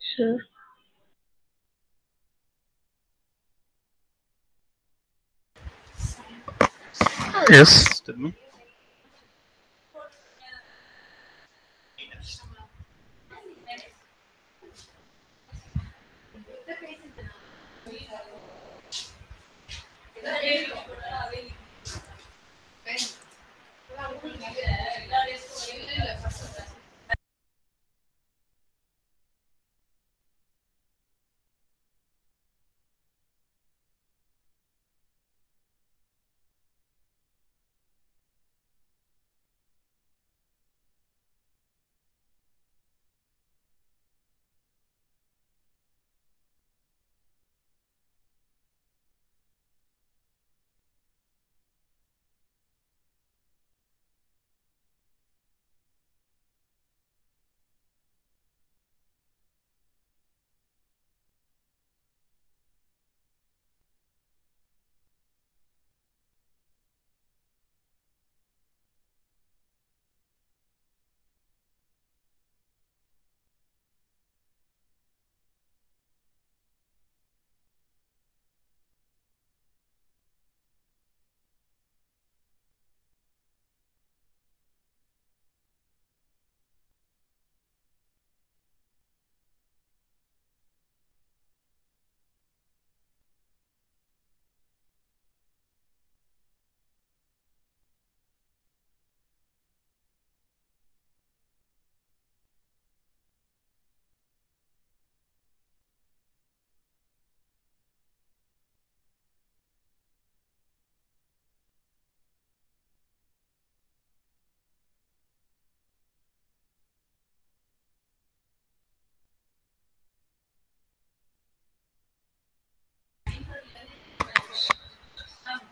Sure. Yes, tell me.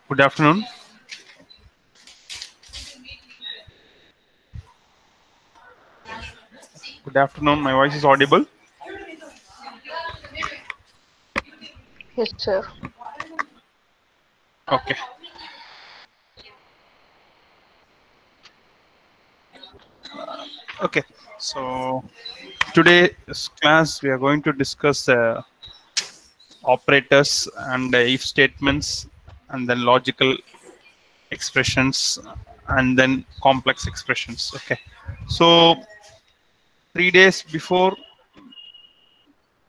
Good afternoon. Good afternoon. My voice is audible. Yes, sir. Okay. Okay. So today's class we are going to discuss operators and if statements, and then logical expressions, and then complex expressions. Okay. So 3 days before,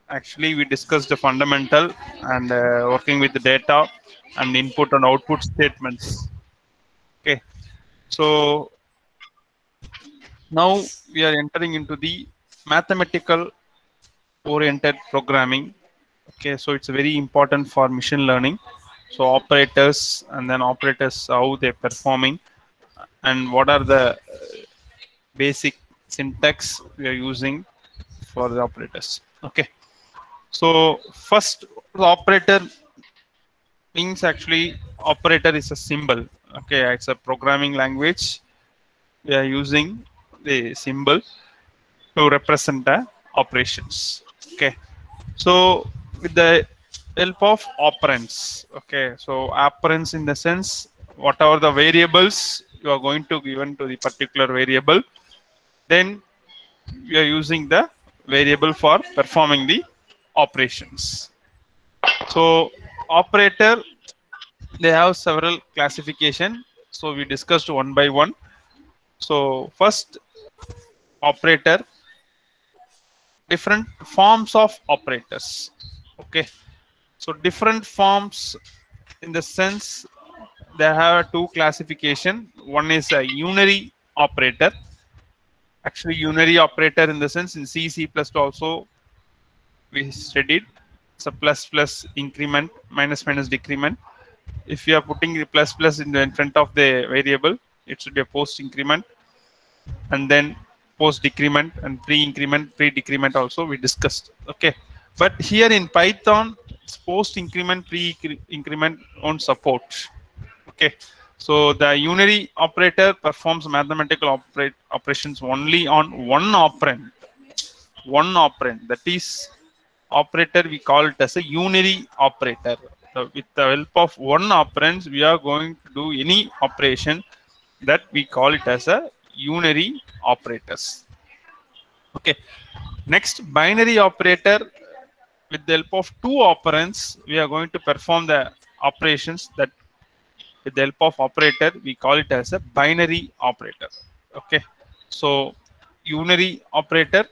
actually, we discussed the fundamental and working with the data and input and output statements. Okay. So now we are entering into the mathematical oriented programming. Okay, so it's very important for machine learning. So operators, and then operators, how they're performing, and what are the basic syntax we are using for the operators. Okay, so first, the operator means, actually operator is a symbol. Okay, it's a programming language. We are using the symbol to represent the operations. Okay, so with the help of operands. Okay, so operands in the sense, whatever the variables you are going to given to the particular variable, then you are using the variable for performing the operations. So operator, they have several classification. So we discussed one by one. So first, operator, different forms of operators. Okay, so different forms in the sense, they have two classification. One is a unary operator. Actually, unary operator in the sense, in C, C++ also we studied. It's a plus plus increment, minus minus decrement. If you are putting the plus plus in front of the variable, it should be a post increment, and then post decrement and pre increment, pre decrement also we discussed. Okay, but here in Python, it's post increment, pre increment on support. Okay, so the unary operator performs mathematical operations only on one operand. One operand, that is operator, we call it as a unary operator. So with the help of one operand, we are going to do any operation, that we call it as a unary operators. Okay, Next, binary operator. With the help of two operands, we are going to perform the operations. That with the help of operator, we call it as a binary operator. Okay, so unary operator,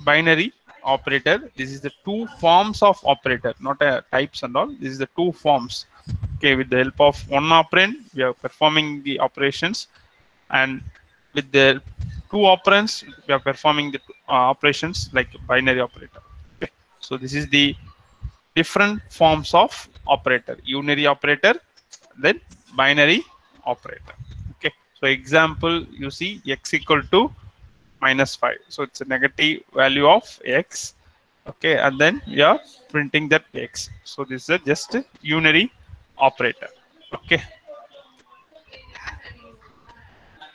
binary operator. This is the two forms of operator, not a types and all. This is the two forms. Okay, with the help of one operand, we are performing the operations, and with the two operands, we are performing the operations like binary operator. Okay, so this is the different forms of operator: unary operator, then binary operator. Okay, so example, you see x equal to -5, so it's a negative value of x. Okay, and then we are printing that x. So this is a just unary operator. Okay,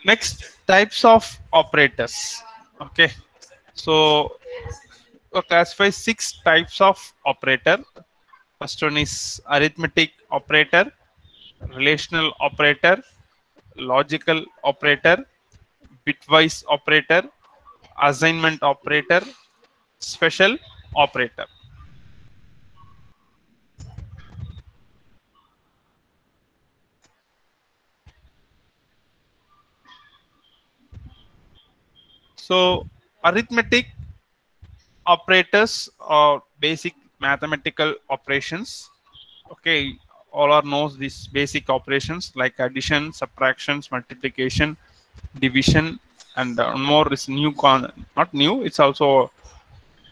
next, types of operators. Okay, so classify 6 types of operator. First one is arithmetic operator, relational operator, logical operator, bitwise operator, assignment operator, special operator. So arithmetic operators are basic mathematical operations. Okay, all are knows these basic operations like addition, subtractions, multiplication, division, and one more is new not new, it's also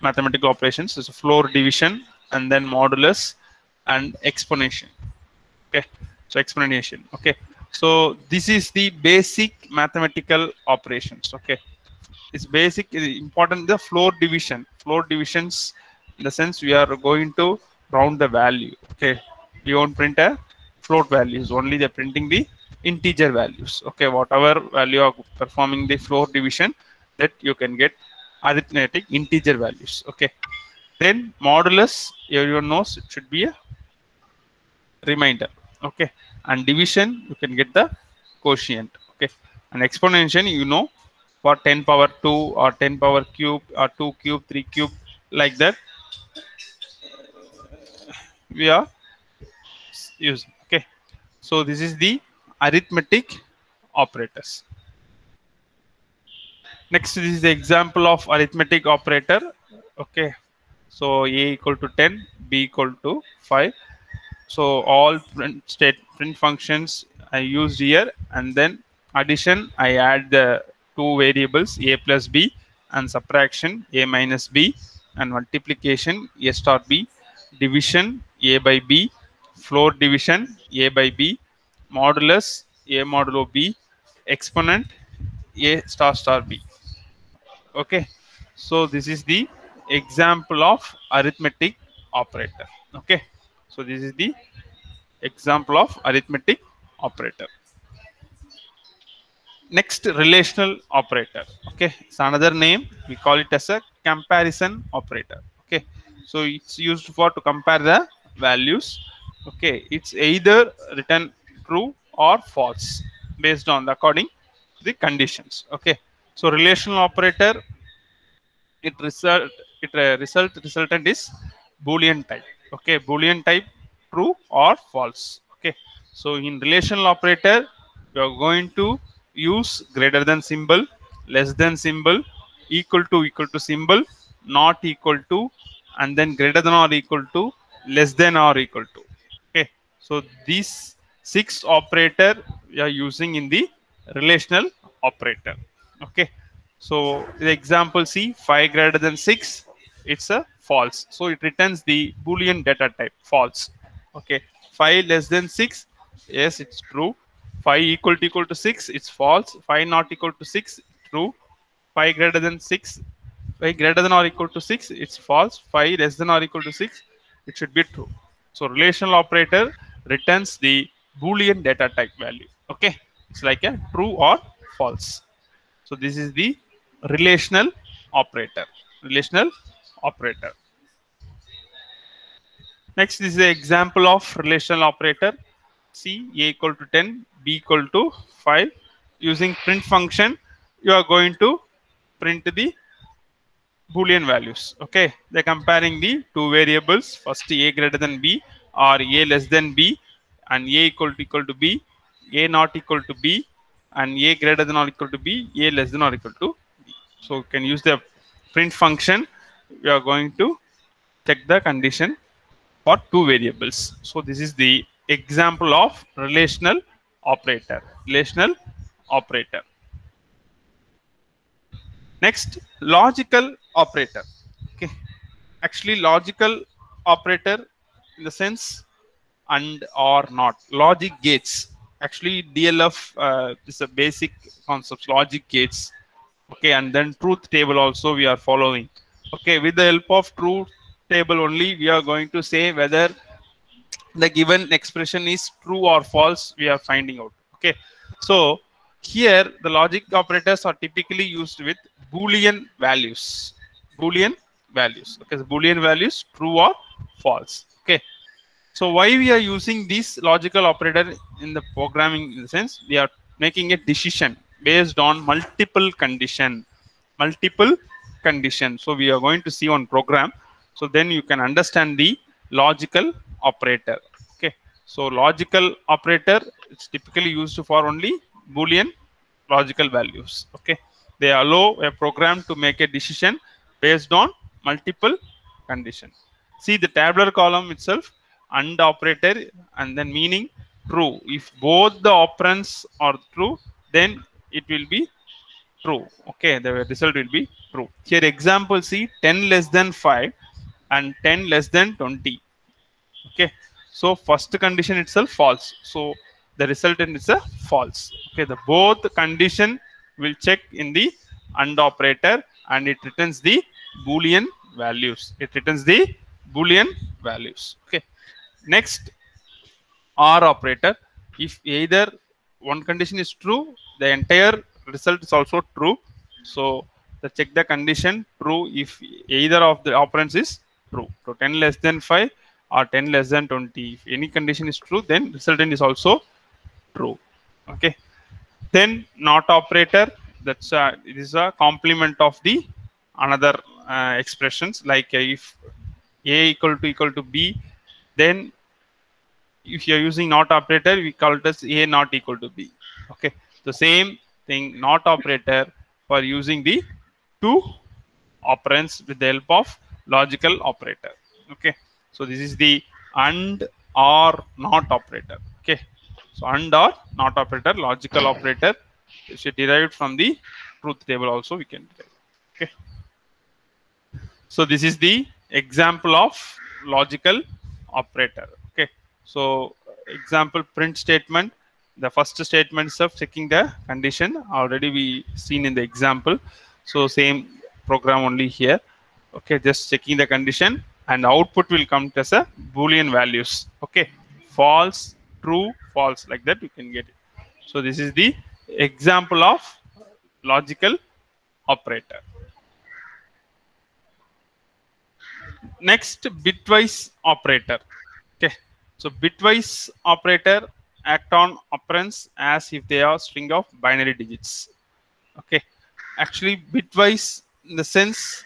mathematical operations. It's a floor division, and then modulus and exponentiation. Okay, so explanation. Okay, so this is the basic mathematical operations. Okay, it's basic, important, the floor division. Floor divisions, in the sense we are going to round the value. Okay, we won't print a float values, only the printing the integer values. Okay, whatever value are performing the floor division, that you can get arithmetic integer values. Okay, then modulus, everyone knows it should be a remainder. Okay, and division, you can get the quotient. Okay, and exponential, you know, for 10 power 2 or 10 power cube or 2 cube 3 cube, like that we are using. Okay, so this is the arithmetic operators. Next, this is the example of arithmetic operator. Okay, so a equal to 10, b equal to 5. So all print functions I used here, and then addition, I add the two variables a plus b, and subtraction a minus b, and multiplication a star b, division a by b, floor division a by b, modulus a modulo b, exponent a star star b. Okay, so this is the example of arithmetic operator. Okay, so this is the example of arithmetic operator. Next, relational operator. Okay, it's another name, we call it as a comparison operator. Okay, so it's used for to compare the values. Okay, it's either return true or false based on the according to the conditions. Okay, so relational operator, it result it resultant is boolean type. Okay, boolean type, true or false. Okay, so in relational operator, you are going to use greater than symbol, less than symbol, equal to symbol, not equal to, and then greater than or equal to, less than or equal to. Okay, so these 6 operator we are using in the relational operator. Okay, so the example, see, 5 greater than 6, it's a false, so it returns the boolean data type false. Okay, 5 less than 6, yes, it's true. 5 equal to 6, it's false. 5 not equal to 6, true. 5 greater than 6, 5 greater than or equal to 6, it's false. 5 less than or equal to 6, it should be true. So relational operator returns the boolean data type value. Okay, it's like a true or false. So this is the relational operator. Relational operator. Next, this is the example of relational operator. C, a equal to 10, b equal to 5. Using print function, you are going to print the Boolean values. Okay, they're comparing the two variables. First, a greater than b or a less than b, and a equal to b, a not equal to b, and a greater than or equal to b, a less than or equal to b. So, you can use the print function. We are going to check the condition for two variables. So, this is the example of relational operator. Relational operator. Next, logical operator. Okay, actually, logical operator in the sense and or not. Logic gates. Actually, DLF is a basic concept. Logic gates. Okay, and then truth table also we are following. Okay, with the help of truth table only, we are going to say whether the given expression is true or false. We are finding out. Okay, so here the logic operators are typically used with Boolean values. Boolean values. Okay, so Boolean values true or false. Okay, so why we are using this logical operator in the programming in the sense we are making a decision based on multiple condition. Multiple condition. So we are going to see on program. So then you can understand the logical operator. Okay. So logical operator is typically used for only Boolean logical values. Okay. They allow a program to make a decision based on multiple conditions. See the tabular column itself, and operator, and then meaning true. If both the operands are true, then it will be true. Okay, the result will be true. Here example, see 10 less than 5 and 10 less than 20. Okay, so first condition itself false, so the resultant is a false. Okay, the both condition will check in the AND operator, and it returns the Boolean values. It returns the Boolean values. Okay, next, OR operator. If either one condition is true, the entire result is also true. So the check the condition true if either of the operands is true. So 10 less than 5 or 10 less than 20. If any condition is true, then resultant is also true. Okay. Then not operator. That's it is a complement of the another expressions, like if a equal to b, then if you're using not operator, we call it as a not equal to b. Okay, the same thing, not operator for using the two operands with the help of logical operator. Okay, so this is the and or not operator. Okay, so and or not operator, logical operator, is derived from the truth table also we can derive. Okay, so this is the example of logical operator. Okay, so example print statement. The first statement is of checking the condition. Already we seen in the example. So same program only here. Okay, just checking the condition, and output will come as a Boolean values. Okay, false, true, false, like that you can get it. So this is the example of logical operator. Next, bitwise operator. Okay, so bitwise operator act on operands as if they are string of binary digits. Okay, actually bitwise in the sense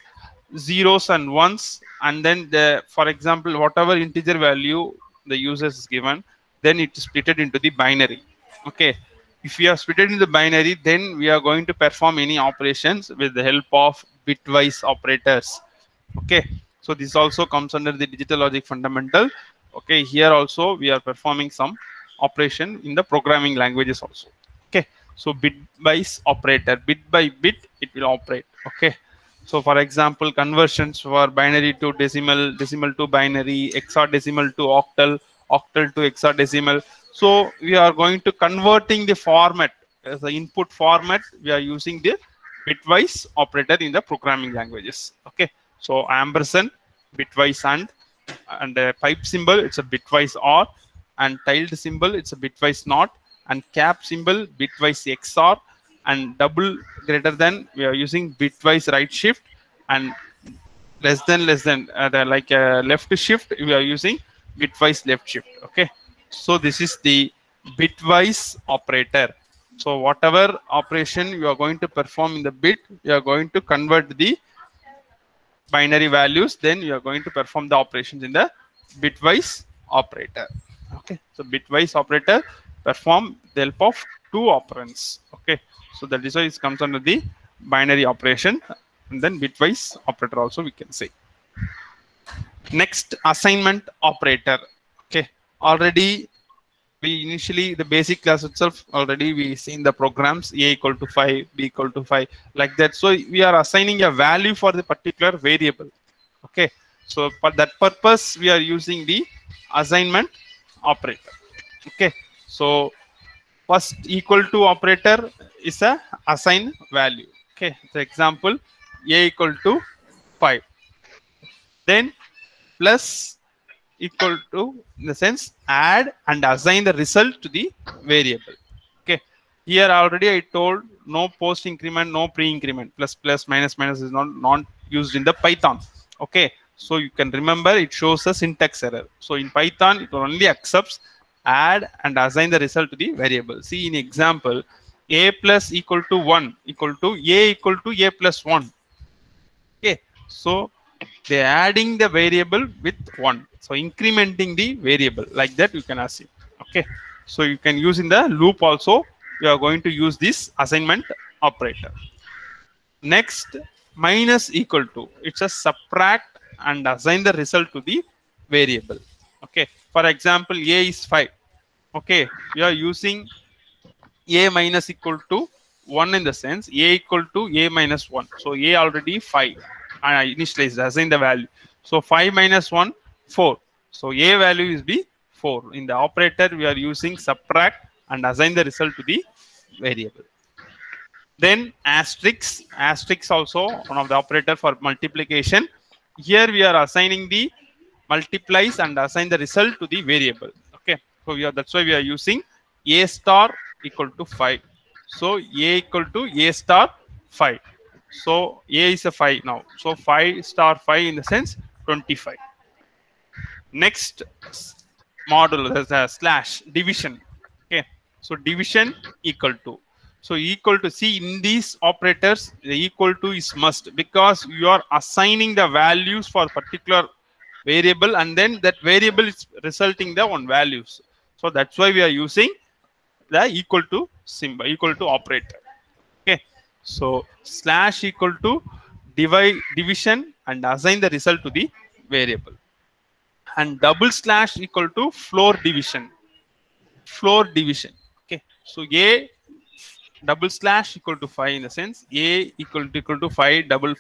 zeros and ones, and then the, for example, whatever integer value the user is given, then it is split into the binary. Okay, if we are split into the binary, then we are going to perform any operations with the help of bitwise operators. Okay, so this also comes under the digital logic fundamental. Okay, here also we are performing some operation in the programming languages also. Okay, so bitwise operator, bit by bit it will operate. Okay, so for example, conversions for binary to decimal, decimal to binary, hexadecimal to octal, octal to hexadecimal. So we are going to converting the format as the input format. We are using the bitwise operator in the programming languages. Okay, so ampersand, bitwise and pipe symbol, it's a bitwise OR, and tilde symbol, it's a bitwise NOT, and cap symbol, bitwise XOR, and double greater than, we are using bitwise right shift, and less than like left shift, we are using bitwise left shift. Okay, so this is the bitwise operator. So whatever operation you are going to perform in the bit, you are going to convert the binary values, then you are going to perform the operations in the bitwise operator. Okay, so bitwise operator perform the help of two operands. Okay, so that is why it comes under the binary operation, and then bitwise operator also we can say. Next, assignment operator. Okay, already we initially the basic class itself already we seen the programs a equal to 5, b equal to 5, like that. So we are assigning a value for the particular variable. Okay, so for that purpose we are using the assignment operator. Okay, so first equal to operator is a assign value. Okay, the example a equal to 5, then plus equal to, in the sense, add and assign the result to the variable. Okay, here already I told no post increment, no pre increment, plus plus minus minus is not used in the Python. Okay, so you can remember it shows a syntax error. So in Python it only accepts add and assign the result to the variable. See in example, a plus equal to 1 equal to a equal to a plus 1. Okay, so they're adding the variable with 1, so incrementing the variable, like that you can assume. Okay, so you can use in the loop also, you are going to use this assignment operator. Next, minus equal to, it's a subtract and assign the result to the variable. Okay, for example a is 5. Okay, you are using a minus equal to 1 in the sense a equal to a minus 1. So a already 5 initialized, assign the value. So 5 minus 1, 4. So a value is be 4. In the operator we are using subtract and assign the result to the variable. Then asterisk, asterisk also one of the operator for multiplication. Here we are assigning the multiplies and assign the result to the variable. Okay, so that's why we are using a star equal to 5. So a equal to a star 5. So a is a 5 now. So 5 star 5 in the sense 25. Next module is a slash division. Okay, so division equal to. So equal to, see in these operators the equal to is must, because you are assigning the values for particular variable and then that variable is resulting the one values. So that's why we are using the equal to symbol, equal to operator. Okay, so slash equal to division and assign the result to the variable, and double slash equal to floor division. Floor division. Okay, so a double slash equal to 5 in the sense a equal to 5 double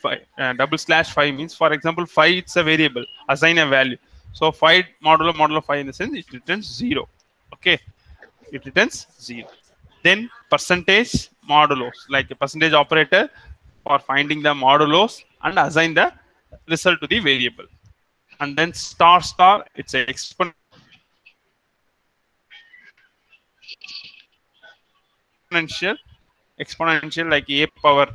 slash 5 means, for example 5 it's a variable, assign a value. So 5 modulo 5 in the sense it returns 0. Okay, it returns 0. Then percentage modulos, like a percentage operator for finding the modulos and assign the result to the variable. And then star star, it's an exponential like a power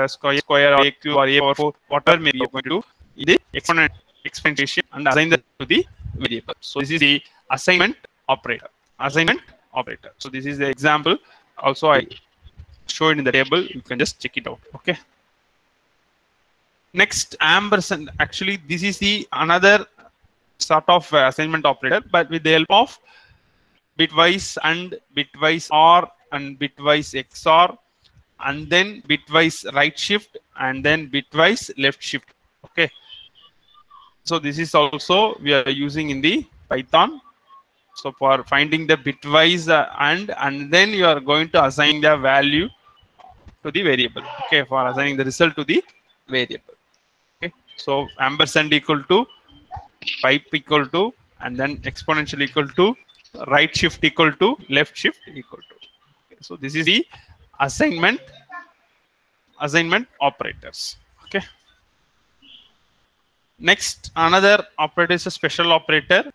square or a cube or a power 4, whatever may be going to do, it is exponential and assign that to the variable. So this is the assignment operator. Assignment operator. So this is the example. Also I show it in the table. You can just check it out. Okay. Next, ampersand. Actually, this is the another sort of assignment operator, but with the help of bitwise and bitwise OR and bitwise XOR, and then bitwise right shift and then bitwise left shift. Okay. So this is also we are using in the Python. So for finding the bitwise and then you are going to assign the value to the variable. Okay, for assigning the result to the variable. Okay, so ampersand equal to pipe equal to and then exponential equal to right shift equal to left shift equal to. Okay, so this is the assignment operators. Okay. Next, another operator is a special operator.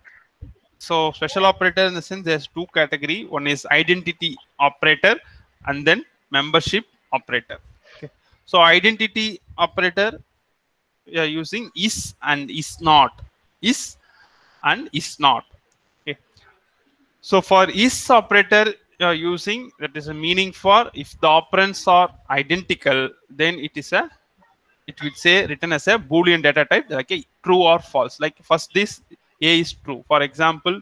So special operator in the sense there's two category. One is identity operator and then membership operator. Okay. So identity operator we are using is and is not. Is and is not. Okay. So for is operator you are using, that is a meaning for if the operands are identical, then it is a it will say written as a Boolean data type, like a true or false. Like first this A is true. For example,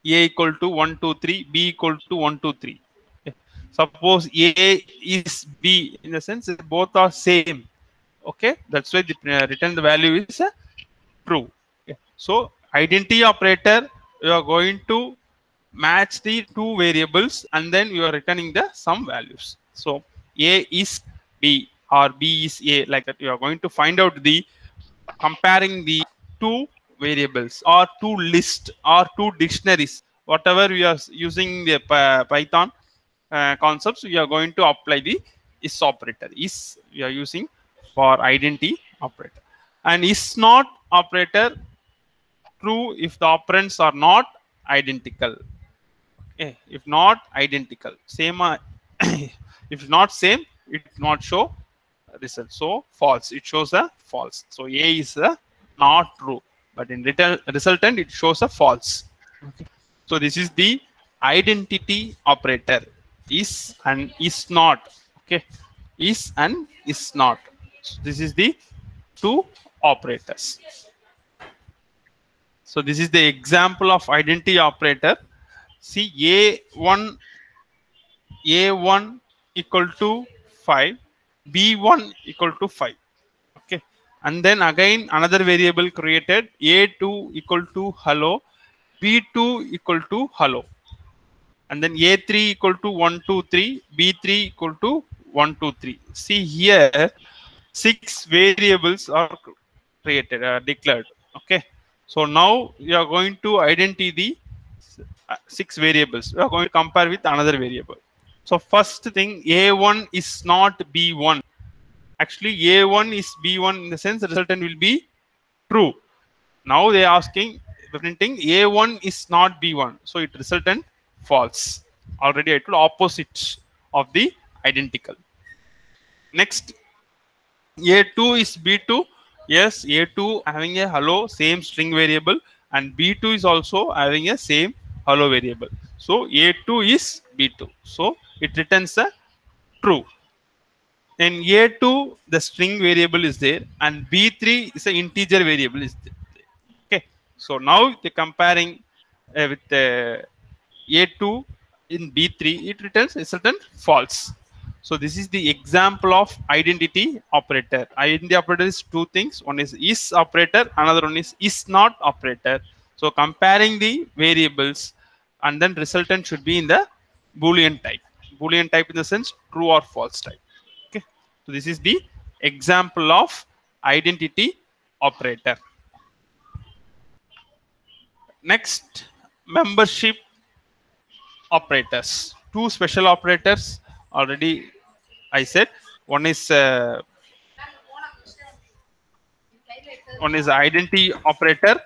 A equal to 1, 2, 3, B equal to 1, 2, 3. Okay. Suppose A is B, in the sense both are same. Okay, that's why the return the value is true. Okay. So identity operator, you are going to match the two variables and then you are returning the some values. So A is B or B is A, like that. You are going to find out the comparing the two variables or two lists or two dictionaries, whatever we are using the Python concepts, we are going to apply the is operator. Is we are using for identity operator, and is not operator true if the operands are not identical. If not identical, same if not same, it not show result. So false, it shows a false. So A is not true, but in return resultant it shows a false. Okay. So this is the identity operator, is and is not. Okay, is and is not. So this is the two operators. So this is the example of identity operator. See, A1 equal to 5, B1 equal to 5. Okay, and then again another variable created, A2 equal to hello, B2 equal to hello, and then A3 equal to 1, 2, 3, B3 equal to 1, 2, 3. See here, 6 variables are created, declared. Okay, so now you are going to identify the 6 variables. We are going to compare with another variable. So first thing, A1 is not B1. Actually, A1 is B1, in the sense the resultant will be true. Now they are asking, printing A1 is not B1, so it resultant false. Already I told opposite of the identical. Next, A2 is B2. Yes, A2 having a hello, same string variable, and B2 is also having a same hello variable. So A2 is B2. So it returns a true. In A2, the string variable is there, and B3 is an integer variable is there. Okay. So now the comparing with A2 in B3, it returns resultant false. So this is the example of identity operator. Identity operator is two things. One is operator, another one is not operator. So comparing the variables, and then resultant should be in the Boolean type. Boolean type in the sense true or false type. Okay. So this is the example of identity operator. Next, membership operators. Two special operators already I said. One is identity operator,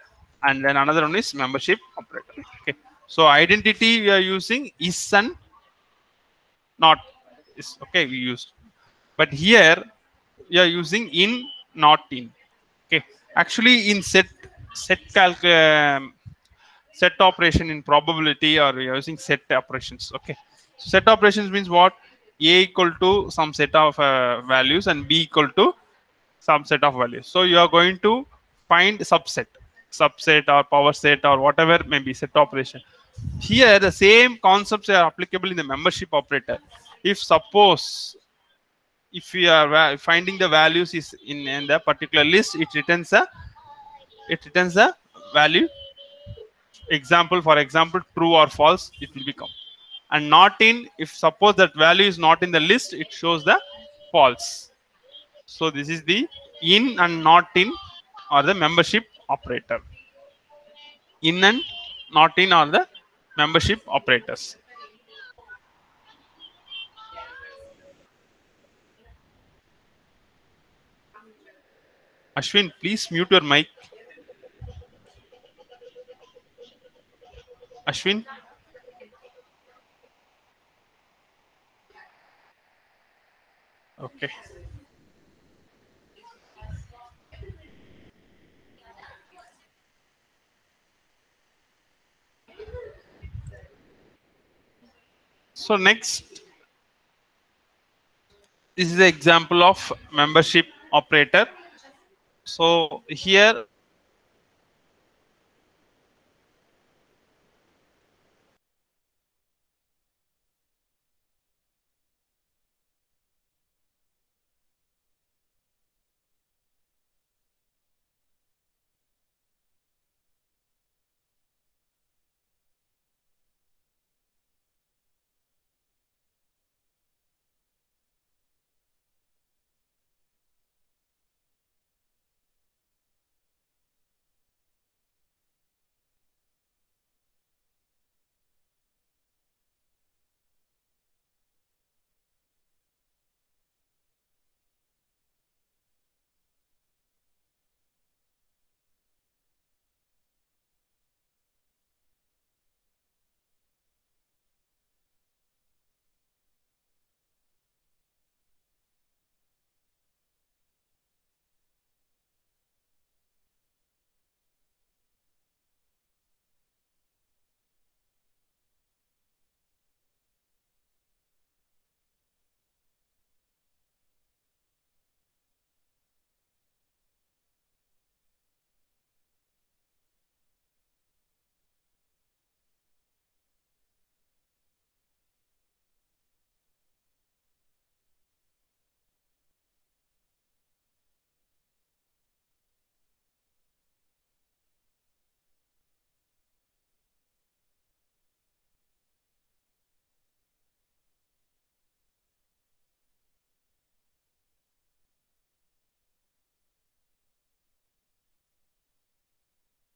and then another one is membership operator. Okay. So identity we are using is and not is. Okay, we used. But here we are using in, not in. Okay. Actually, in set operation in probability, or we are using set operations. Okay. So set operations means what? A equal to some set of values and B equal to some set of values. So you are going to find subset or power set or whatever may be set operation. Here the same concepts are applicable in the membership operator. If suppose if we are finding the values is in the particular list, it returns a value. Example, for example, true or false, it will become. And not in, if suppose that value is not in the list, it shows the false. So this is the in and not in, or the membership operator. In and not in are the membership operators. Ashwin, please mute your mic. Ashwin. Okay. So next, this is the example of membership operator. So here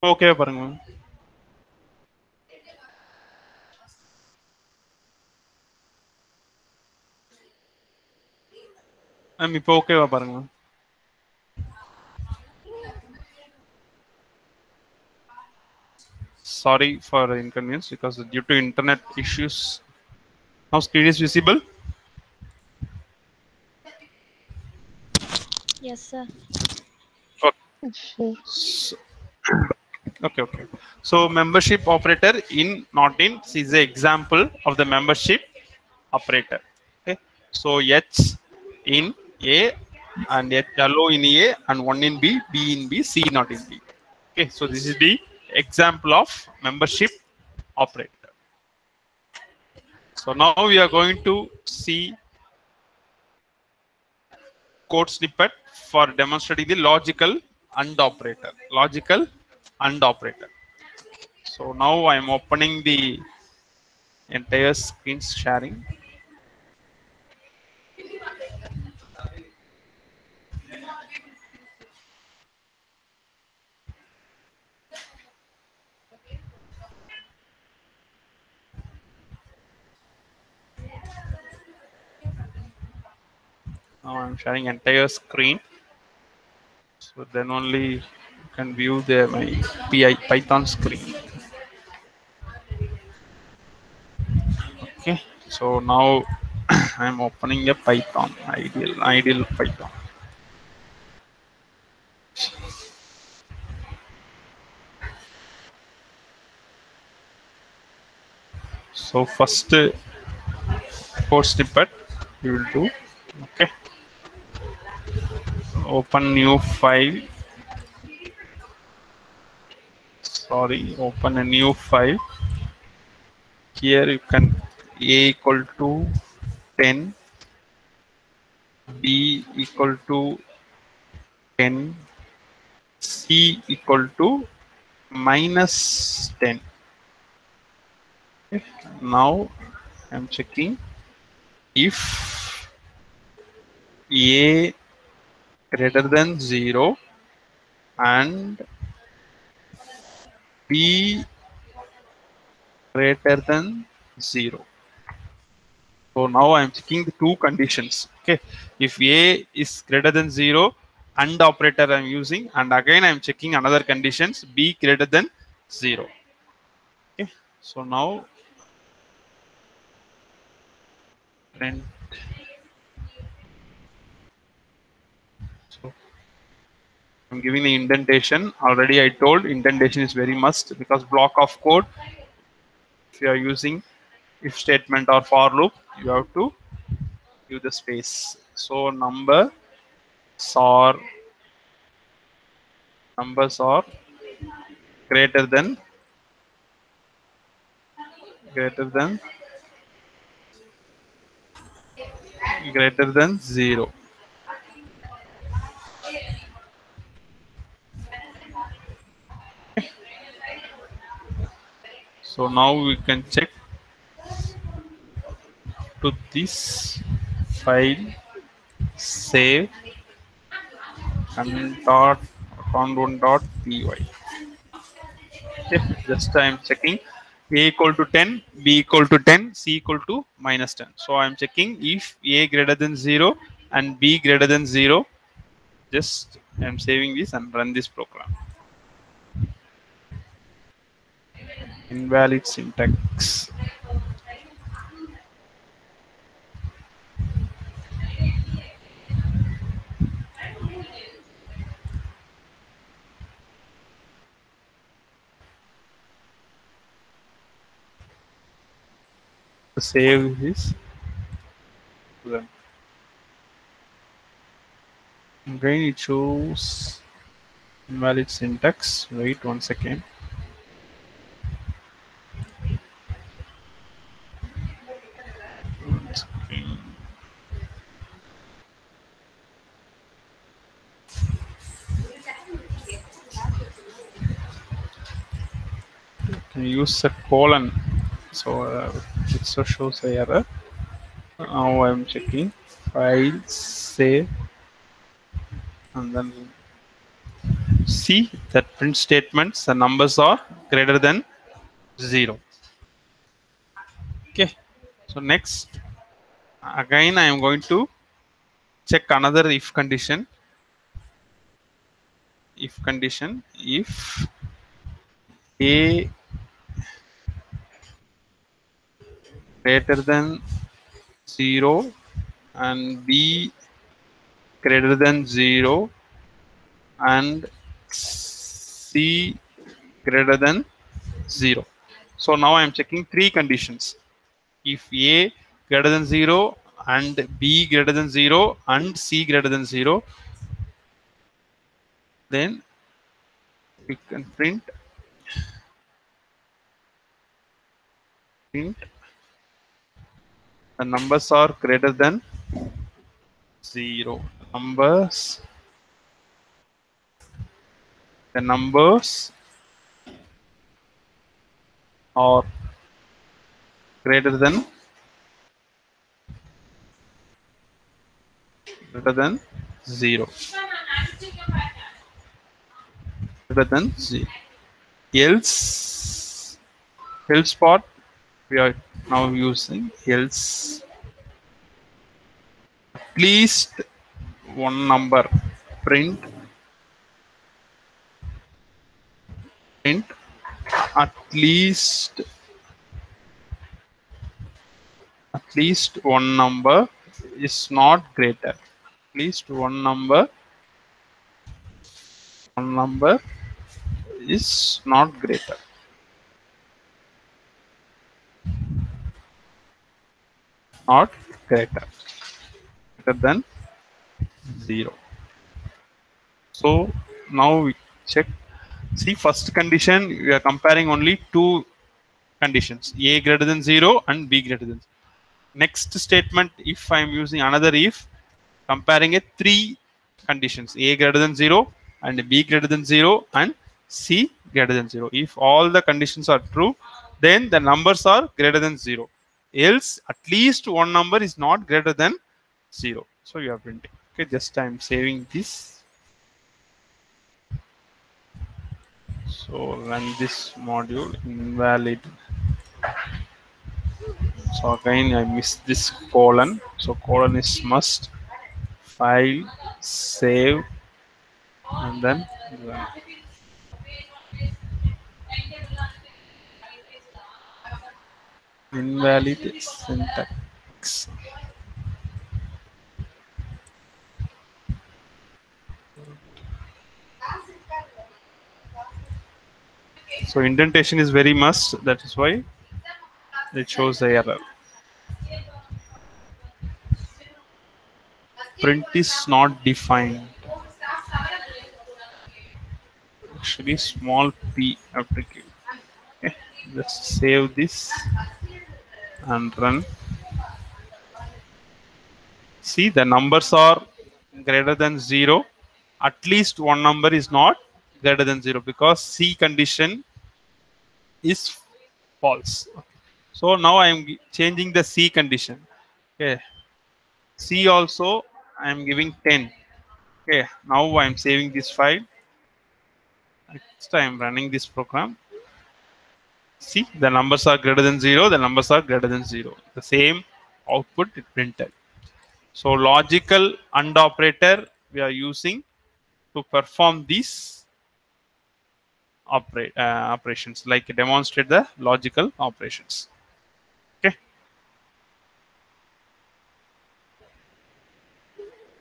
okay பாருங்க ma'am. Ma'am இப்போ ஓகேவா பாருங்க ma'am. Sorry for the inconvenience because due to internet issues. Now screen is visible. Yes, sir. Okay. Okay. So membership operator in not in is the example of the membership operator. Okay. So H in A and H allow in A and 1 in B, B in B, C not in B. Okay. So this is the example of membership operator. So now we are going to see code snippet for demonstrating the logical AND operator. Logical AND operator. So now I am opening the entire screen sharing. Now I'm sharing entire screen. So then only you can view my Python screen. Okay. So now I'm opening a Python, ideal Python. So first code snippet we will do. Okay. Open new file. Sorry, open a new file. Here you can A equal to 10, B equal to 10, C equal to minus 10. Okay. Now I'm checking if A greater than 0 and B greater than 0. So now I'm checking the two conditions. Okay, if A is greater than 0, AND operator I'm using, and again I'm checking another conditions B greater than 0. Okay, so now print. So I'm giving the indentation. Already I told indentation is very must because block of code. If you are using if statement or for loop, you have to give the space. So number are numbers are greater than greater than greater than 0. So now we can check to this file, save and dot account1.py. Okay, just I am checking a equal to 10, b equal to 10, c equal to minus 10. So I am checking if a greater than 0 and b greater than 0. Just I am saving this and run this program. Invalid syntax. Save this. Run. Again it shows invalid syntax. Wait 1 second. Can use a colon, so it so shows a error. Now I'm checking file, save, and then see that print statements the numbers are greater than 0. Okay, so next again I am going to check another if condition. If a greater than 0 and b greater than 0 and c greater than 0. So now I am checking 3 conditions. If a greater than 0 and b greater than 0 and c greater than 0, then we can print the numbers are greater than 0. The numbers are greater than 0. Greater than 0. Else part we are now using else at least one number. Print at least one number is not greater. At least one number is not greater. Not greater than 0. So now we check. See, first condition we are comparing only 2 conditions, a greater than 0 and b greater than 0. Next statement, if I am using another if, comparing a 3 conditions, a greater than 0 and b greater than 0 and c greater than 0. If all the conditions are true, then the numbers are greater than 0. Else at least one number is not greater than 0. So you are printing. Okay, just I am saving this. So run this module. Invalid. So again I missed this colon. So colon is must. File, save, and then run. Invalid syntax. So indentation is very must. That is why it shows the error. print is not defined. Actually, small p application. Okay, let's save this and run. See, the numbers are greater than 0. At least one number is not greater than 0 because C condition is false. So now I am changing the C condition. Okay, C also I am giving 10. Okay, now I am saving this file. Next I am running this program. See, the numbers are greater than 0. The numbers are greater than 0. The same output is printed. So logical AND operator we are using to perform these operations, like demonstrate the logical operations. Okay.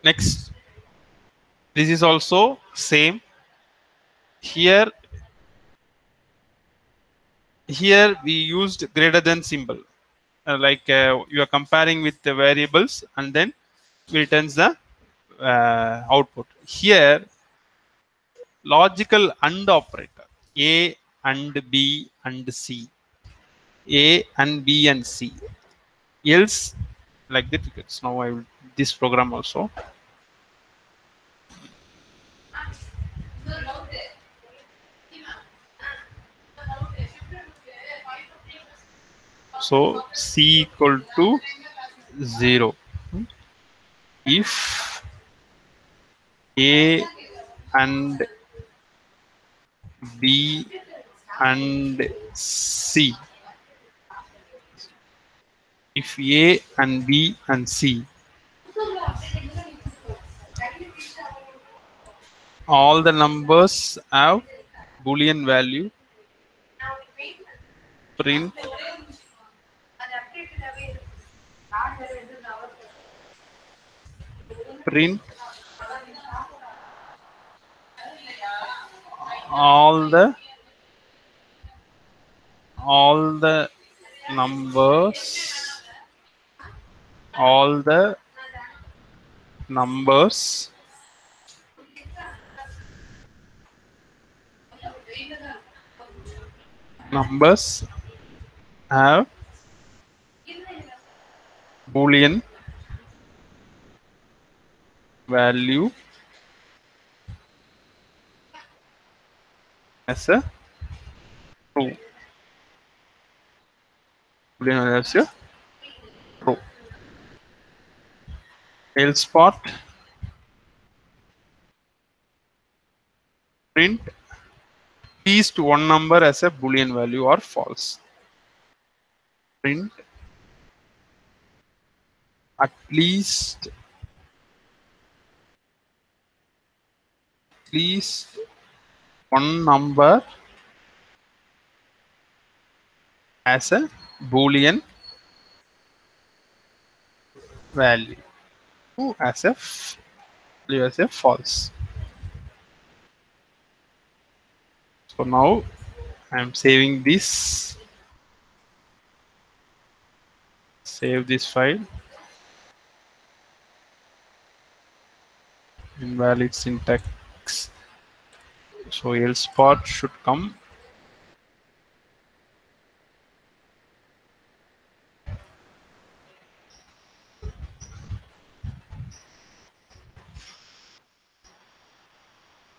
Next, this is also same. Here we used greater than symbol, like you are comparing with the variables and then returns the output. Here logical AND operator, A and B and C, A and B and C, else like that. Now I will this program also. So C equal to 0 if A and B and C. If A and B and C, all the numbers have Boolean value, print all the numbers, have Boolean value as a true. Boolean value as a true. Else part, print at least one number as a Boolean value or false. Print at least one number as a Boolean value as a false. So now I am saving this. Save this file. Invalid syntax. So else part should come.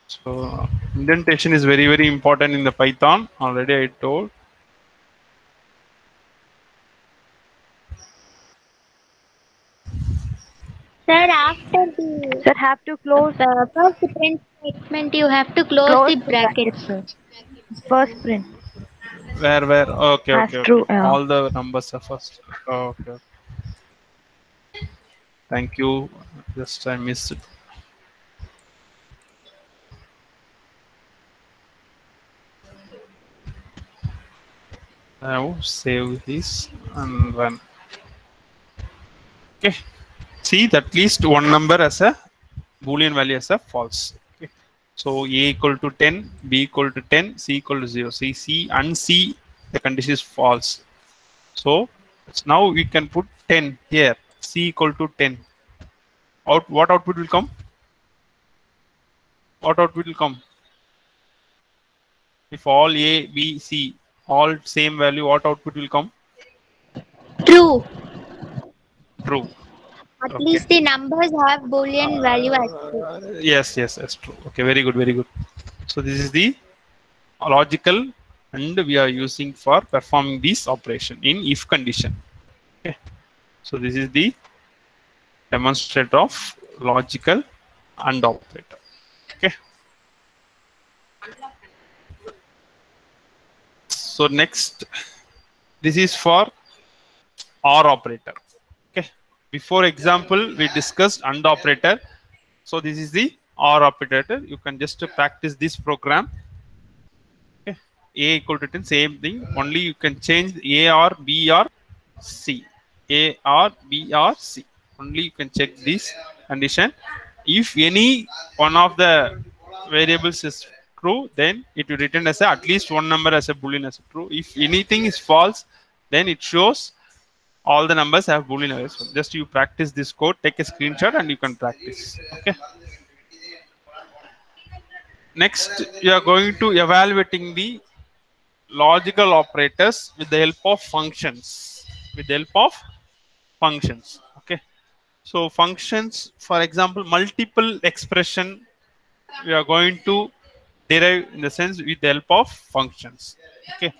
So indentation is very, very important in the Python. Already I told. Sir, after the Sir, have to close first print statement, you have to close the brackets. first print. Where? Okay, As okay. true, All the numbers are first. Okay. Thank you. Just I missed it. Now save this and run. Okay. See that at least one number as a Boolean value as a false. Okay. So A equal to 10, B equal to 10, C equal to 0. C and C, the condition is false. So now we can put 10 here. C equal to 10. What output will come? What output will come? If all A, B, C, all same value, what output will come? True. True. At Okay. least the numbers have Boolean value as true. Yes, that's true. Okay, very good, very good. So this is the logical, and we are using for performing this operation in if condition. Okay. So this is the demonstrator of logical AND operator. Okay. So next, this is for OR operator. Okay. Before example, we discussed AND operator. So this is the OR operator. You can just practice this program. Okay. A equal to 10, same thing. Only you can change A or B or C. A or B or C. Only you can check this condition. If any one of the variables is true, then it will return as at least one number as a boolean as a true. If anything is false, then it shows all the numbers have boolean values. So just you practice this code, take a screenshot, and you can practice. Okay. Next, you are going to evaluating the logical operators with the help of functions. With the help of functions. Okay. So functions, for example, multiple expression we are going to derive in the sense with the help of functions. Okay.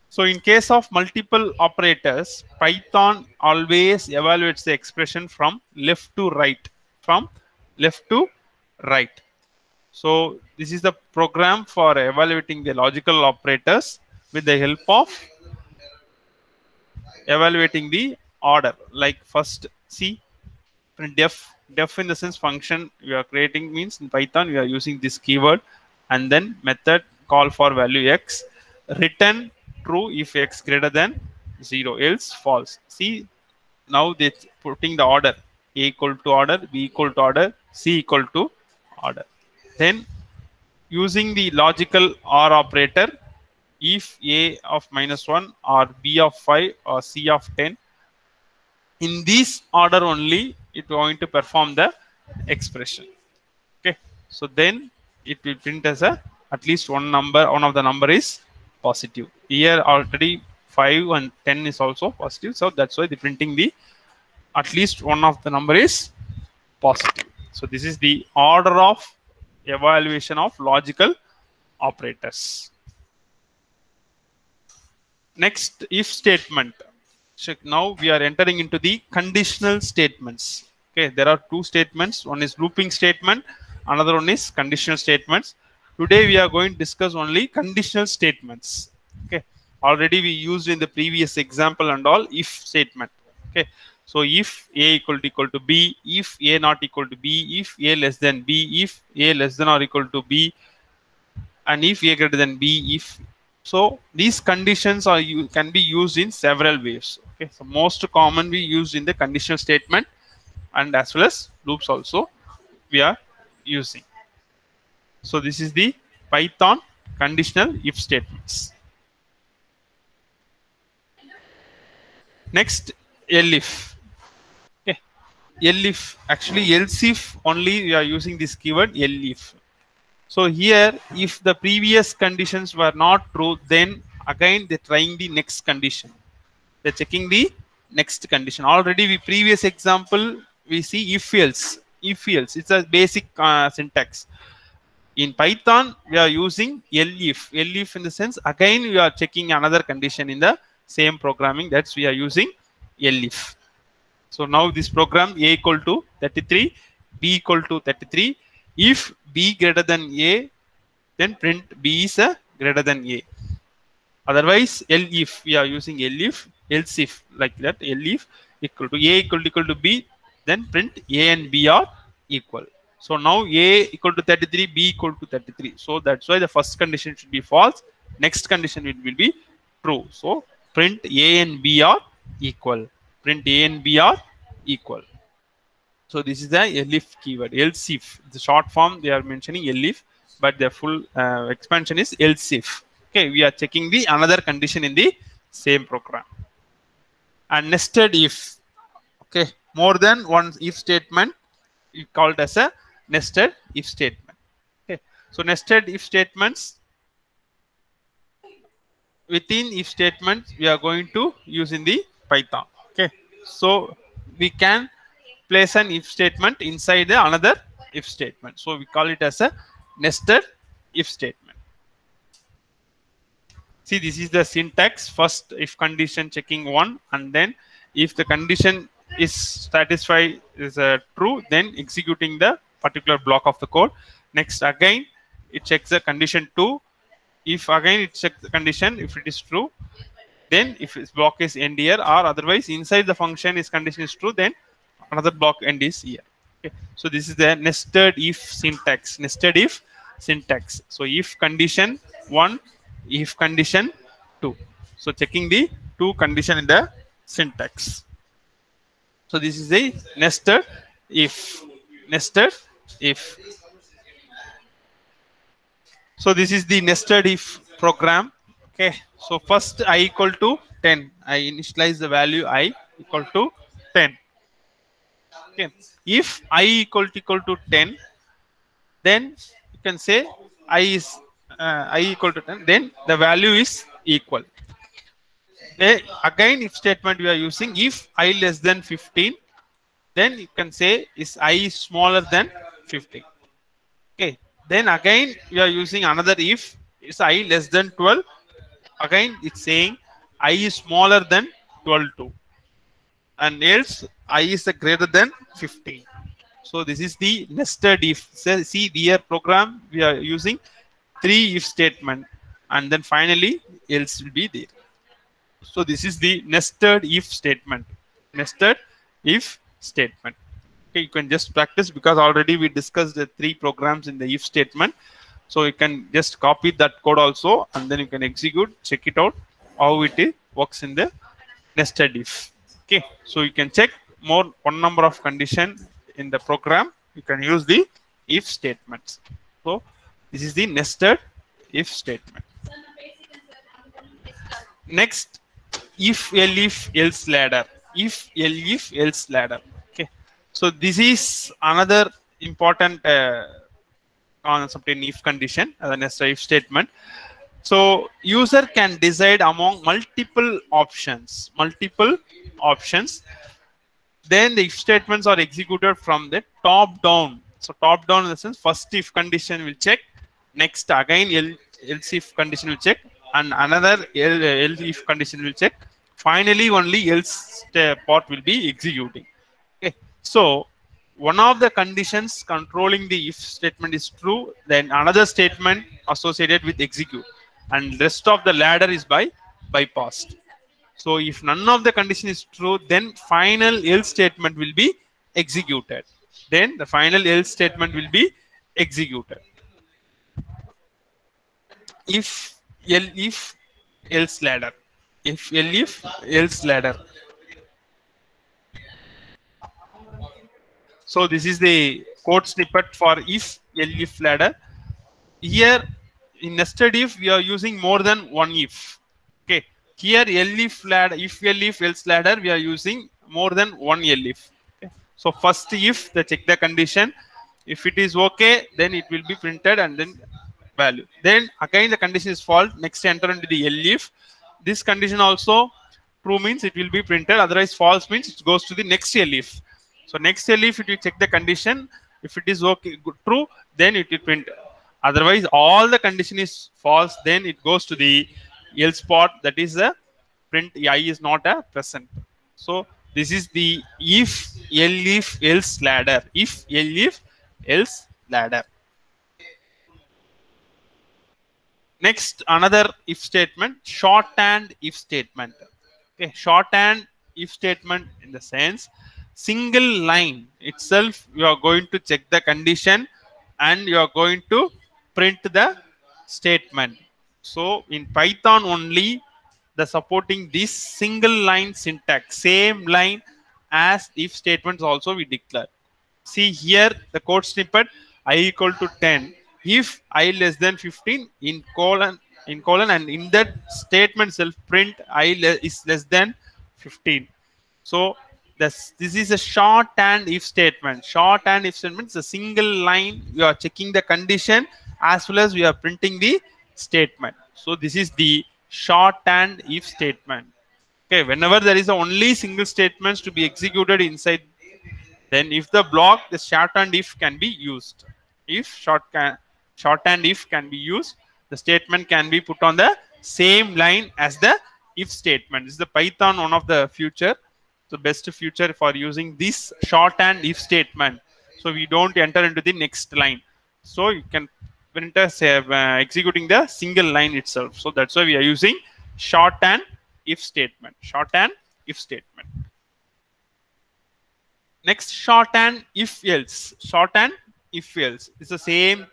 So in case of multiple operators, Python always evaluates the expression from left to right. From left to right. So this is the program for evaluating the logical operators with the help of evaluating the order. Like first, see, def in the sense function we are creating means in Python we are using this keyword, and then method call for value x, return true if x greater than 0, else false. See, now they putting the order A equal to order, B equal to order, C equal to order. Then using the logical OR operator, if A of -1 or B of 5 or C of 10, in this order only it going to perform the expression. Okay, so then it will print as a at least one of the number is positive. Here already 5 and 10 is also positive, so that's why the printing the at least one of the number is positive. So this is the order of evaluation of logical operators. Next, if statement. So now we are entering into the conditional statements. Okay, there are two statements. One is looping statement, another one is conditional statements. Today we are going to discuss only conditional statements. Okay, already we used in the previous example and all if statement. Okay, so if A equal to B, if A not equal to B, if A less than B, if A less than or equal to B, and if A greater than B, if. So these conditions are can be used in several ways. Okay, so most commonly used in the conditional statement, and as well as loops also we are using. So this is the Python conditional if statements. Next, elif. Okay, elif, actually else if only we are using this keyword elif. So here, if the previous conditions were not true, then again they're trying the next condition. They're checking the next condition. Already we previous example we see if else. If else, it's a basic syntax. In Python, we are using elif. Elif in the sense again we are checking another condition in the same programming. That's we are using elif. So now this program A equal to 33, B equal to 33. If B greater than A, then print B is greater than A. Otherwise, elif, we are using elif, else if like that, elif equal to A equal to B, then print A and B are equal. So now A equal to 33, B equal to 33. So that's why the first condition should be false. Next condition it will be true. So print A and B are equal. Print A and B are equal. So this is the elif keyword, else if. The short form they are mentioning elif, but the full expansion is else if. Okay, we are checking the another condition in the same program. And nested if. Okay, more than one if statement we call it as a nested if statement. Okay, so nested if statements, within if statement we are going to use in the Python. Okay, so we can place an if statement inside the another if statement, so we call it as a nested if statement. See, this is the syntax. First if condition checking one, and then if the condition is satisfied is true, then executing the particular block of the code. Next again it checks the condition 2. If again it checks the condition, if it is true, then if its block is end here, or otherwise inside the function is condition is true, then another block end is here. Okay, so this is the nested if syntax. Nested if syntax. So if condition 1, if condition 2. So checking the 2 condition in the syntax. So this is a nested if. Nested if. So this is the nested if program. Okay, so first I equal to 10. I initialize the value I equal to 10. Okay, if I equal to 10, then you can say I equal to 10, then the value is equal. Again if statement we are using, if I less than 15, then you can say is I smaller than 15. Okay, then again we are using another if, is I less than 12, again it's saying I is smaller than 12 too, and else I is greater than 15. So this is the nested if. So see here program we are using 3 if statement, and then finally else will be there. So this is the nested if statement. Nested if statement. Okay, you can just practice because already we discussed the 3 programs in the if statement. So you can just copy that code also, and then you can execute, check it out how it works in the nested if. Okay, so you can check one number of condition in the program. You can use the if statements. So this is the nested if statement. Next, if elif else ladder. If elif else ladder. Okay, so this is another important concept in if condition, as a nested if statement. So user can decide among multiple options. Then the if statements are executed from the top down. So top down in the sense, first if condition will check, next again else if condition will check, and another else if condition will check. Finally only else part will be executing. Okay, so one of the conditions controlling the if statement is true, then another statement associated with execute, and rest of the ladder is bypassed. So if none of the condition is true, then final else statement will be executed. Then the final else statement will be executed. If else ladder. If else ladder. So this is the code snippet for if ladder. Here in nested if we are using more than one if. Okay, here if else ladder we are using more than one elif. Okay. So first if the check the condition, if it is okay, then it will be printed and then value. Then again the condition is false, next enter into the elif. This condition also true means it will be printed, otherwise false means it goes to the next elif. So next elif, it will check the condition. If it is okay, true, then it will print. Otherwise, all the condition is false, then it goes to the else part, that is the print I is not a present. So this is the if else ladder. If else ladder. Next, another if statement, shorthand if statement. Okay, shorthand if statement in the sense, single line itself you are going to check the condition and you are going to print the statement. So in Python only the supporting this single line syntax, same line as if statements also we declare. See here the code snippet, I equal to 10. If I less than 15 in colon, and in that statement self print I is less than 15. So This is a shorthand if statement. Shorthand if statement is a single line. You are checking the condition as well as we are printing the statement. So this is the shorthand if statement. Okay, whenever there is only single statements to be executed inside, then if the block, the shorthand if can be used. If shorthand if can be used, the statement can be put on the same line as the if statement. This is the Python one of the future, the best future for using this shorthand if statement. So we don't enter into the next line. So you can enter executing the single line itself. So that's why we are using shorthand if statement. Shorthand if statement. Next, shorthand if else. Shorthand if else. It's the same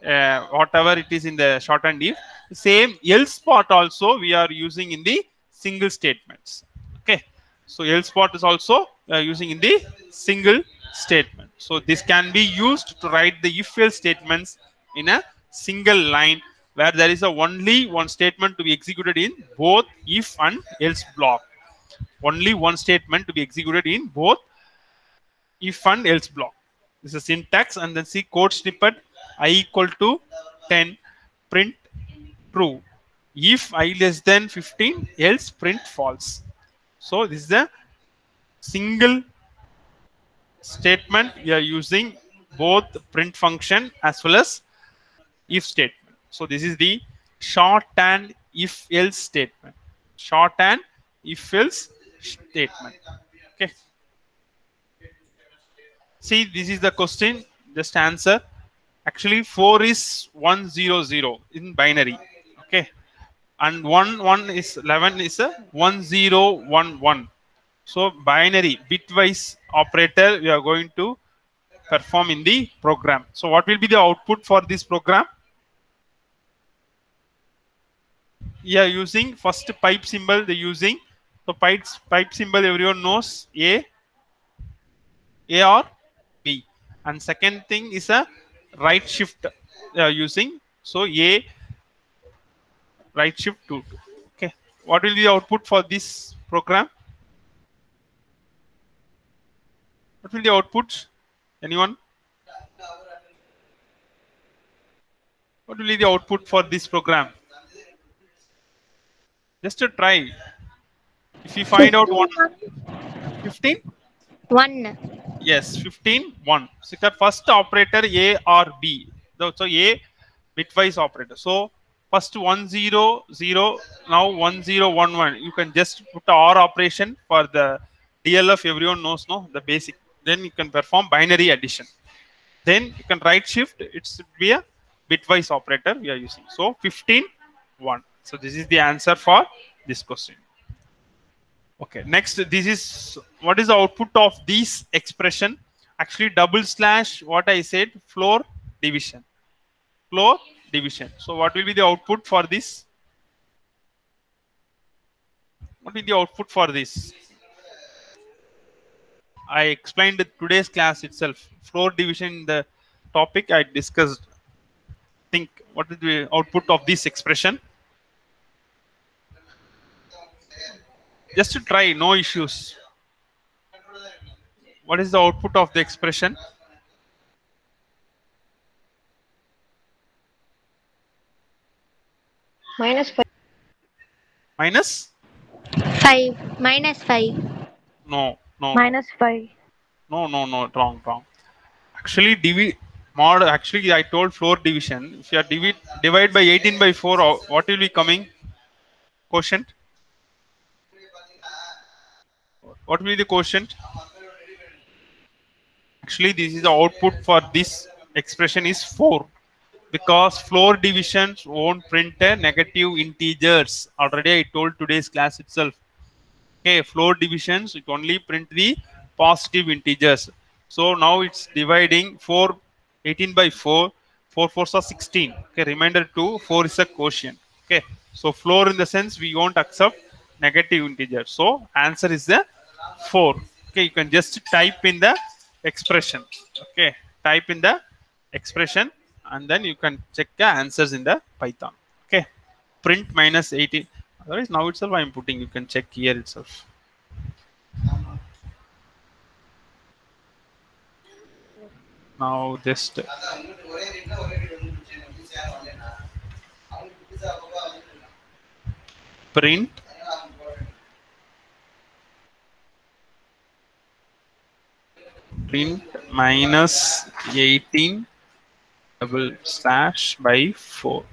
whatever it is in the shorthand if. Same else part also we are using in the single statements. Okay. So else part is also using in the single statement. So this can be used to write the if else statements in a single line where there is only one statement to be executed in both if and else block. Only one statement to be executed in both if and else block. This is a syntax, and then see code snippet I equal to 10, print true. If I less than 15, else print false. So this is a single statement. We are using both print function as well as if statement. So this is the shorthand if else statement. Shorthand if else statement. Okay. See, this is the question. Just answer. Actually, 4 is 100 in binary. Okay. And 1 is 11 is a 1011. So binary bitwise operator we are going to perform in the program. So what will be the output for this program? We are using first pipe symbol. They using so pipe symbol everyone knows A or B, and second thing is a right shift using, so A right shift 2. Okay, what will be the output for this program? What will the output? Anyone? What will be the output for this program? Just to try. If you find out 15? 1. Yes, 15, 1. So the first operator A or B. So A bitwise operator. So first 100, now 1011. You can just put a OR operation for the DLF. Everyone knows, no, the basic. Then you can perform binary addition. Then you can right shift. It should be a bitwise operator we are using. So 15, 1. So this is the answer for this question. Okay, next, this is what is the output of this expression? Actually, double slash what I said, floor division. Floor division. So what will be the output for this? What will be the output for this? I explained in today's class itself. Floor division, the topic I discussed. Think what is the output of this expression? Just to try, no issues. What is the output of the expression? -5. Minus? 5. -5. No. -5. No. Wrong. Actually, actually, I told floor division. If you are divide by 18 by 4, what will be coming? Quotient. What will be the quotient? Actually, this is the output for this expression is 4, because floor divisions won't print a negative integers. Already I told today's class itself. Okay, floor divisions, it only print the positive integers. So now it's dividing 4, 18 by 4, 4 4s are 16. Okay, reminder 2, 4 is a quotient. Okay, so floor in the sense we won't accept negative integers. So answer is the 4. Okay, you can just type in the expression. Okay, type in the expression and then you can check the answers in the Python. Okay, print -18. Otherwise, now itself I am putting. You can check here itself. Now just print minus 18 double slash by 4.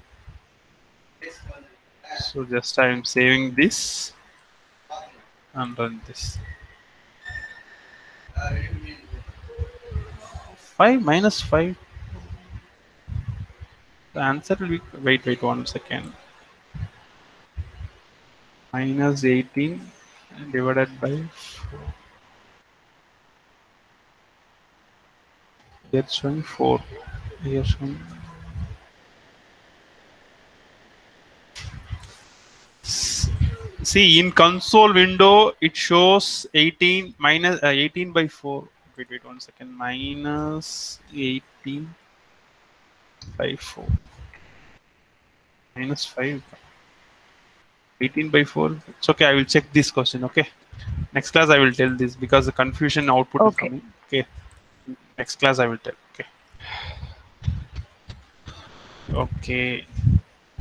So just I am saving this and run this. 5 minus 5. The answer will be, wait 1 second. Minus 18 divided by 4. Here showing 4. Here showing. See, in console window it shows 18 minus 18 by 4. Wait 1 second. Minus 18 by 4. Minus 5. 18 by 4. It's okay. I will check this question. Okay. Next class I will tell this because the confusion output is Okay. coming. Okay. Next class I will tell. Okay. Okay.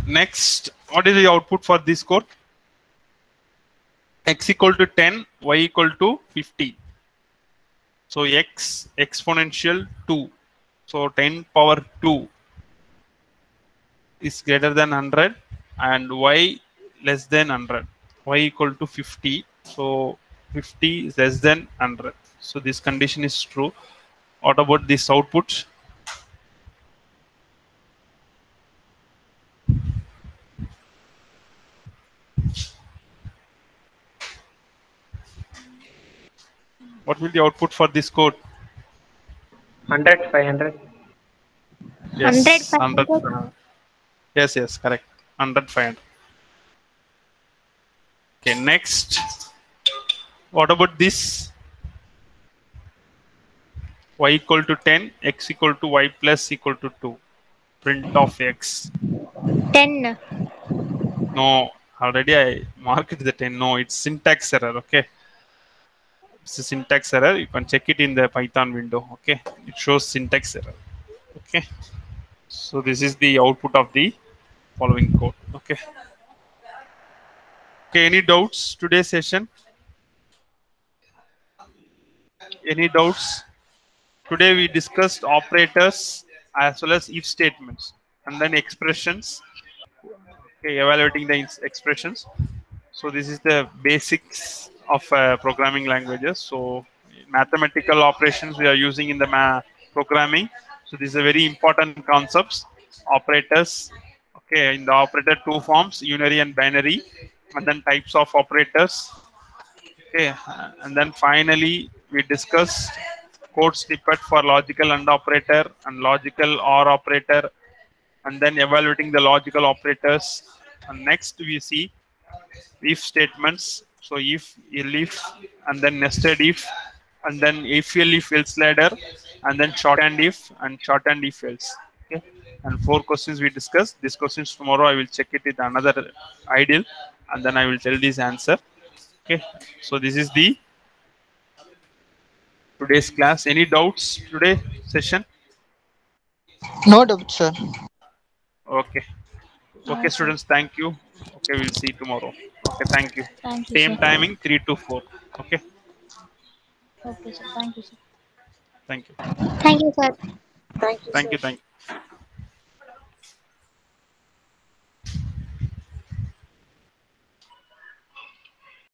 Next, what is the output for this code? X equal to 10, y equal to 50. So x exponential 2. So 10 power 2 is greater than 100 and y less than 100. Y equal to 50. So 50 is less than 100. So this condition is true. What about this output? What will the output for this code? 100, 500. Yes, 100, 100. Yes, correct. 100, 500. Okay, next. What about this? Y equal to 10, x equal to y plus equal to 2. Print of x. 10. No, already I marked the 10. No, it's syntax error. Okay. It's a syntax error. You can check it in the Python window. Okay. It shows syntax error. Okay. So this is the output of the following code. Okay. Okay. Any doubts today's session? Any doubts? Today we discussed operators as well as if statements and then expressions. Okay, evaluating the expressions. So this is the basics of programming languages. So mathematical operations we are using in the programming. So these are very important concepts. Operators. Okay, in the operator two forms, unary and binary, and then types of operators. Okay, and then finally we discussed code snippet for logical AND operator and logical OR operator, and then evaluating the logical operators. And next we see if statements. So if, elif, and then nested if, and then if else ladder, and then shorthand if and shorthand if else. Okay, and 4 questions we discussed. These questions tomorrow I will check it with another ideal, and then I will tell this answer. Okay, so this is the today's class. Any doubts today session? No doubt, sir. Okay. Okay, students, thank you. Okay, we'll see you tomorrow. Okay, thank you. Thank you, Same sir. timing, 3 to 4. Okay, Okay, sir. Thank you, sir. thank you. Thank you, sir. Thank you.